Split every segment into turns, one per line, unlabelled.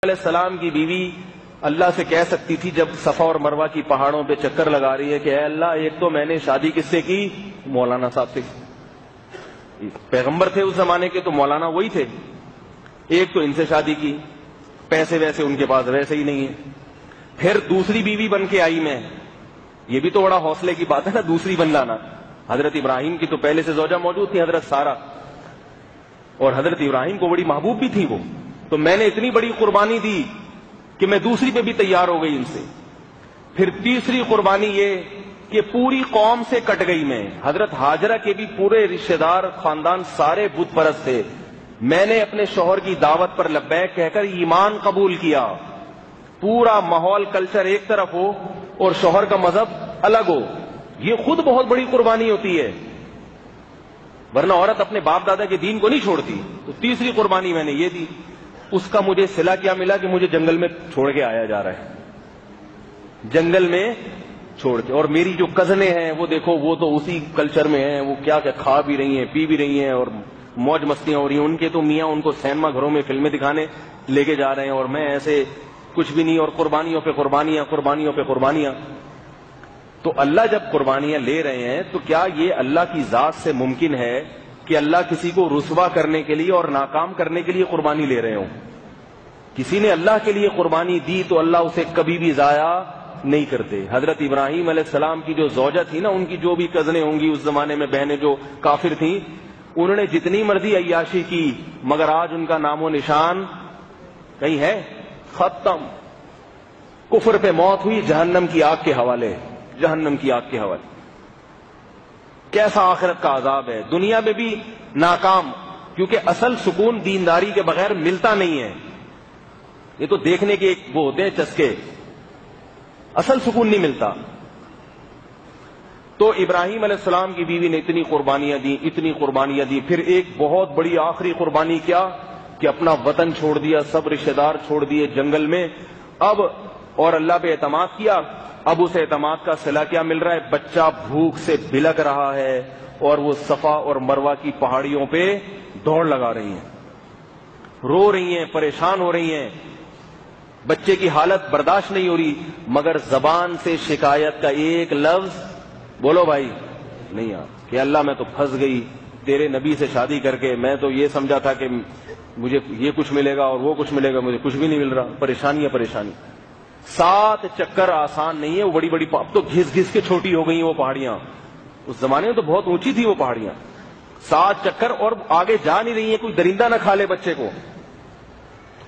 علیہ السلام کی بیوی اللہ سے کہہ سکتی تھی جب صفا اور مروہ کی پہاڑوں پہ چکر لگا رہی ہے کہ اے اللہ، ایک تو میں نے شادی کس سے کی؟ مولانا صاحب سے. پیغمبر تھے اس زمانے کے تو مولانا وہی تھے. ایک تو ان سے شادی کی، پیسے ویسے ان کے پاس ویسے ہی نہیں ہے. پھر دوسری بیوی بن کے آئی میں. یہ بھی تو بڑا حوصلے کی بات ہے نا، دوسری بن لانا. حضرت ابراہیم کی تو پہلے سے زوجہ موجود تھی، حضرت سارہ، اور حضرت ابراہیم کو بڑی محبوب بھی تھی وہ. تو میں نے اتنی بڑی قربانی دی کہ میں دوسری پہ بھی تیار ہو گئی ان سے. پھر تیسری قربانی یہ کہ پوری قوم سے کٹ گئی میں. حضرت ہاجرہ کے بھی پورے رشتہ دار خاندان سارے بت پرست تھے. میں نے اپنے شوہر کی دعوت پر لبیک کہہ کر ایمان قبول کیا. پورا ماحول کلچر ایک طرف ہو اور شوہر کا مذہب الگ ہو، یہ خود بہت بڑی قربانی ہوتی ہے، ورنہ عورت اپنے باپ دادا کے دین کو نہیں چھوڑتی. تو تیسری قربانی میں نے یہ دی. اس کا مجھے صلہ کیا ملا کہ مجھے جنگل میں چھوڑ کے آیا جا رہا ہے، جنگل میں چھوڑ کے. اور میری جو کزنیں ہیں وہ دیکھو، وہ تو اسی کلچر میں ہیں، وہ کیا کیا کھا بھی رہی ہیں، پی بھی رہی ہیں اور موج مستیاں ہو رہی ہیں. ان کے تو میاں ان کو سینما گھروں میں فلمیں دکھانے لے کے جا رہے ہیں اور میں ایسے کچھ بھی نہیں، اور قربانیوں پہ قربانیاں، قربانیوں پہ قربانیاں. تو اللہ جب قربانیاں لے رہے ہیں تو کیا یہ اللہ کی ذات سے ممکن ہے کہ اللہ کسی کو رسوا کرنے کے لیے اور ناکام کرنے کے لیے قربانی لے رہے ہوں؟ کسی نے اللہ کے لیے قربانی دی تو اللہ اسے کبھی بھی ضائع نہیں کرتے. حضرت ابراہیم علیہ السلام کی جو زوجہ تھی نا، ان کی جو بھی کزنیں ہوں گی اس زمانے میں، بہنیں جو کافر تھیں، انہوں نے جتنی مرضی عیاشی کی، مگر آج ان کا نام و نشان کہیں ہے؟ ختم. کفر پہ موت ہوئی، جہنم کی آگ کے حوالے، جہنم کی آگ کے حوالے. کیسا آخرت کا عذاب ہے. دنیا میں بھی ناکام، کیونکہ اصل سکون دینداری کے بغیر ملتا نہیں ہے. یہ تو دیکھنے کے وہ ہوتے ہیں چسکے، اصل سکون نہیں ملتا. تو ابراہیم علیہ السلام کی بیوی نے اتنی قربانیاں دی، اتنی قربانیاں دی. پھر ایک بہت بڑی آخری قربانی کیا کہ اپنا وطن چھوڑ دیا، سب رشتہ دار چھوڑ دیے جنگل میں. اب اور اللہ پہ اعتماد کیا. اب اس اعتماد کا صلہ کیا مل رہا ہے؟ بچہ بھوک سے بلک رہا ہے اور وہ صفا اور مروہ کی پہاڑیوں پہ دوڑ لگا رہی ہیں، رو رہی ہیں، پریشان ہو رہی ہیں. بچے کی حالت برداشت نہیں ہو رہی، مگر زبان سے شکایت کا ایک لفظ بولو بھائی نہیں آ کہ اللہ میں تو پھنس گئی تیرے نبی سے شادی کر کے. میں تو یہ سمجھا تھا کہ مجھے یہ کچھ ملے گا اور وہ کچھ ملے گا، مجھے کچھ بھی نہیں مل رہا. پریشانیاں پریشانی. 7 چکر آسان نہیں ہے. وہ بڑی بڑی اب تو گھس گھس کے چھوٹی ہو گئی وہ پہاڑیاں. اس زمانے میں تو بہت اونچی تھی وہ پہاڑیاں. 7 چکر اور آگے جا نہیں رہی ہیں، کوئی درندہ نہ کھا لے بچے کو.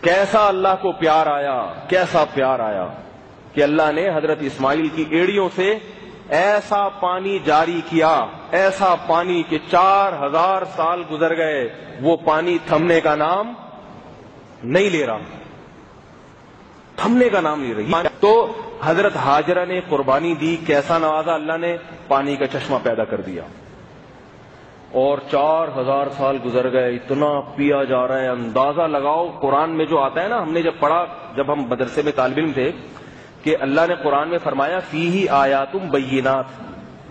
کیسا اللہ کو پیار آیا، کیسا پیار آیا کہ اللہ نے حضرت اسماعیل کی ایڑیوں سے ایسا پانی جاری کیا، ایسا پانی کہ 4000 سال گزر گئے، وہ پانی تھمنے کا نام نہیں لے رہا، تھمنے کا نام نہیں رہی. تو حضرت ہاجرہ نے قربانی دی، کیسا نوازا اللہ نے؟ پانی کا چشمہ پیدا کر دیا. اور 4000 سال گزر گئے، اتنا پیا جا رہا ہے. اندازہ لگاؤ قرآن میں جو آتا ہے نا، ہم نے جب پڑھا جب ہم مدرسے میں طالب علم تھے، کہ اللہ نے قرآن میں فرمایا فیہ آیاتم بینات.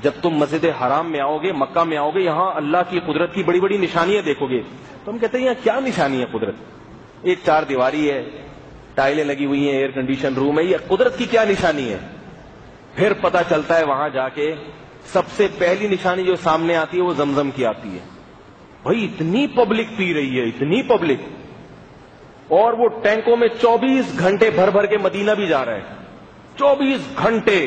جب تم مسجد حرام میں آؤ گے، مکہ میں آؤ گے، یہاں اللہ کی قدرت کی بڑی بڑی نشانیاں دیکھو گے. تو ہم کہتے ہیں یہاں کیا نشانی ہے قدرت؟ ایک 4 دیواری ہے، ٹائلیں لگی ہوئی ہیں، ایئر کنڈیشن روم ہے، یہ قدرت کی کیا نشانی ہے؟ پھر پتہ چلتا ہے وہاں جا کے سب سے پہلی نشانی جو سامنے آتی ہے وہ زمزم کی آتی ہے. بھائی اتنی پبلک پی رہی ہے، اتنی پبلک، اور وہ ٹینکوں میں 24 گھنٹے بھر بھر کے مدینہ بھی جا رہا ہے. 24 گھنٹے،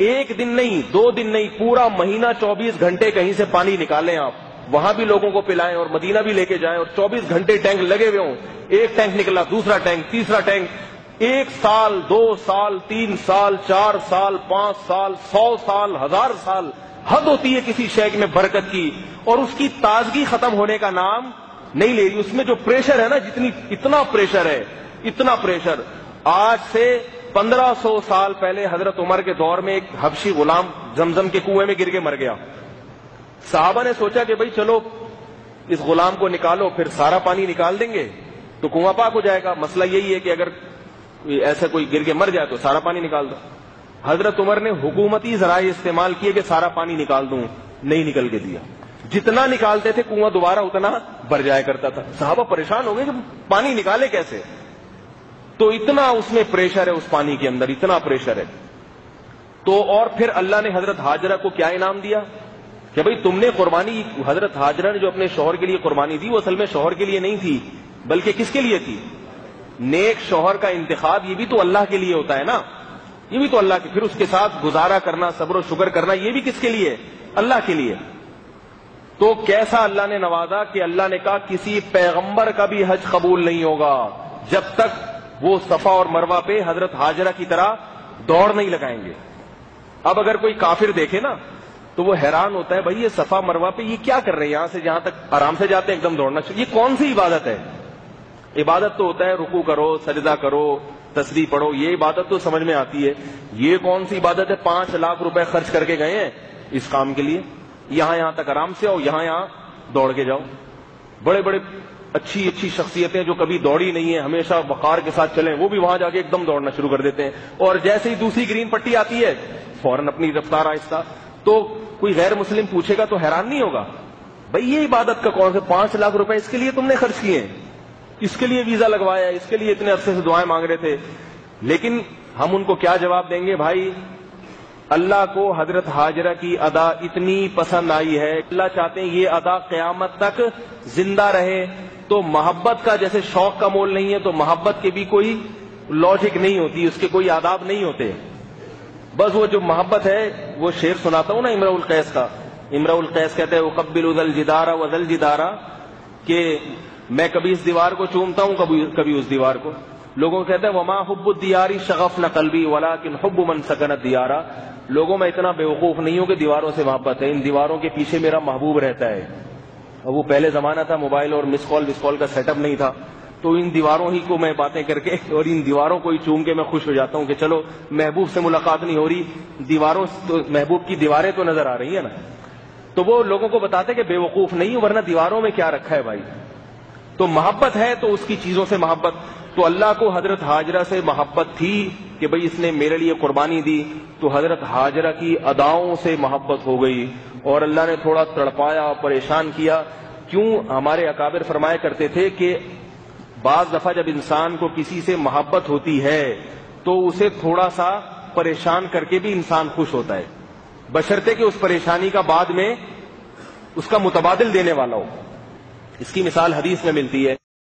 ایک دن نہیں، 2 دن نہیں، پورا مہینہ 24 گھنٹے کہیں سے پانی نکالیں آپ، وہاں بھی لوگوں کو پلائیں اور مدینہ بھی لے کے جائیں، اور 24 گھنٹے ٹینک لگے ہوئے ہوں. ایک ٹینک نکلا، دوسرا ٹینک، تیسرا ٹینک. 1 سال، 2 سال، 3 سال، 4 سال، 5 سال، 100 سال، 1000 سال. حد ہوتی ہے کسی شے میں برکت کی، اور اس کی تازگی ختم ہونے کا نام نہیں لے رہی. اس میں جو پریشر ہے نا، اتنا پریشر ہے، اتنا پریشر. آج سے 1500 سال پہلے حضرت عمر کے دور میں ایک حبشی غلام زمزم کے کنویں میں گر کے مر گیا. صحابہ نے سوچا کہ بھائی چلو اس غلام کو نکالو، پھر سارا پانی نکال دیں گے تو کنواں پاک ہو جائے گا. مسئلہ یہی ہے کہ اگر ایسا کوئی گر کے مر جائے تو سارا پانی نکال دو. حضرت عمر نے حکومتی ذرائع استعمال کیے کہ سارا پانی نکال دوں، نہیں نکل کے دیا. جتنا نکالتے تھے کنواں دوبارہ اتنا بھر جایا کرتا تھا. صحابہ پریشان ہو گئے کہ پانی نکالے کیسے. تو اتنا اس میں پریشر ہے اس پانی کے اندر، اتنا پریشر ہے. تو اور پھر اللہ نے حضرت ہاجرہ کو کیا انعام دیا کہ بھئی تم نے قربانی، حضرت ہاجرہ نے جو اپنے شوہر کے لیے قربانی دی وہ اصل میں شوہر کے لیے نہیں تھی بلکہ کس کے لیے تھی؟ نیک شوہر کا انتخاب یہ بھی تو اللہ کے لیے ہوتا ہے نا، یہ بھی تو اللہ کے، پھر اس کے ساتھ گزارا کرنا، صبر و شکر کرنا، یہ بھی کس کے لیے؟ اللہ کے لیے. تو کیسا اللہ نے نوازا کہ اللہ نے کہا کسی پیغمبر کا بھی حج قبول نہیں ہوگا جب تک وہ صفا اور مروہ پہ حضرت ہاجرہ کی طرح دوڑ نہیں لگائیں گے. اب اگر کوئی کافر دیکھے نا تو وہ حیران ہوتا ہے، بھائی یہ صفا مروہ پہ یہ کیا کر رہے ہیں، یہاں سے جہاں تک آرام سے جاتے ہیں ایک دم دوڑنا چاہیے، یہ کون سی عبادت ہے؟ عبادت تو ہوتا ہے رکوع کرو، سجدہ کرو، تسبیح پڑھو، یہ عبادت تو سمجھ میں آتی ہے. یہ کون سی عبادت ہے؟ 5 لاکھ روپے خرچ کر کے گئے ہیں اس کام کے لیے، یہاں تک آرام سے آؤ، یہاں دوڑ کے جاؤ. بڑے بڑے اچھی شخصیتیں جو کبھی دوڑی نہیں ہیں، ہمیشہ وقار کے ساتھ چلیں، وہ بھی وہاں جا کے ایک دم دوڑنا شروع کر دیتے ہیں، اور جیسے ہی دوسری گرین پٹی آتی ہے فوراً اپنی رفتار آہستہ. تو کوئی غیر مسلم پوچھے گا تو حیران نہیں ہوگا، بھئی یہ عبادت کا کون سے 5 لاکھ روپے اس کے لیے تم نے خرچ کیے ہیں، اس کے لیے ویزا لگوایا، اس کے لیے اتنے عرصے سے دعائیں مانگ رہے تھے. لیکن ہم ان کو کیا جواب دیں گے؟ بھائی اللہ کو حضرت ہاجرہ کی ادا اتنی پسند آئی ہے، اللہ چاہتے ہیں یہ ادا قیامت تک زندہ رہے. تو محبت کا جیسے شوق کا مول نہیں ہے تو محبت کے بھی کوئی لاجک نہیں ہوتی، اس کے کوئی آداب نہیں ہوتے. بس وہ جو محبت ہے، وہ شعر سناتا ہوں نا امرؤ القیس کا. امرؤ القیس کہتے ہیں اقبل ذا الجدار وذا الجدار، کہ میں کبھی اس دیوار کو چومتا ہوں کبھی اس دیوار کو. لوگوں کہتے ہیں وما حب الدیار شغفنا قلبی ولکن حب من سکن الدیار. لوگوں میں اتنا بیوقوف نہیں ہوں کہ دیواروں سے محبت ہے، ان دیواروں کے پیچھے میرا محبوب رہتا ہے. اور وہ پہلے زمانہ تھا، موبائل اور مس کال کا سیٹ اپ نہیں تھا، تو ان دیواروں ہی کو میں باتیں کر کے اور ان دیواروں کو ہی چوم کے میں خوش ہو جاتا ہوں کہ چلو محبوب سے ملاقات نہیں ہو رہی، دیواروں تو محبوب کی دیواریں تو نظر آ رہی ہیں نا. تو وہ لوگوں کو بتاتے کہ بے وقوف نہیں، ورنہ دیواروں میں کیا رکھا ہے بھائی. تو محبت ہے تو اس کی چیزوں سے محبت. تو اللہ کو حضرت ہاجرہ سے محبت تھی کہ بھئی اس نے میرے لیے قربانی دی، تو حضرت ہاجرہ کی اداؤں سے محبت ہو گئی اور اللہ نے تھوڑا تڑپایا، پریشان کیا. کیوں؟ ہمارے اکابر فرمایا کرتے تھے کہ بعض دفعہ جب انسان کو کسی سے محبت ہوتی ہے تو اسے تھوڑا سا پریشان کر کے بھی انسان خوش ہوتا ہے، بشرطے کہ اس پریشانی کا بعد میں اس کا متبادل دینے والا ہو. اس کی مثال حدیث میں ملتی ہے.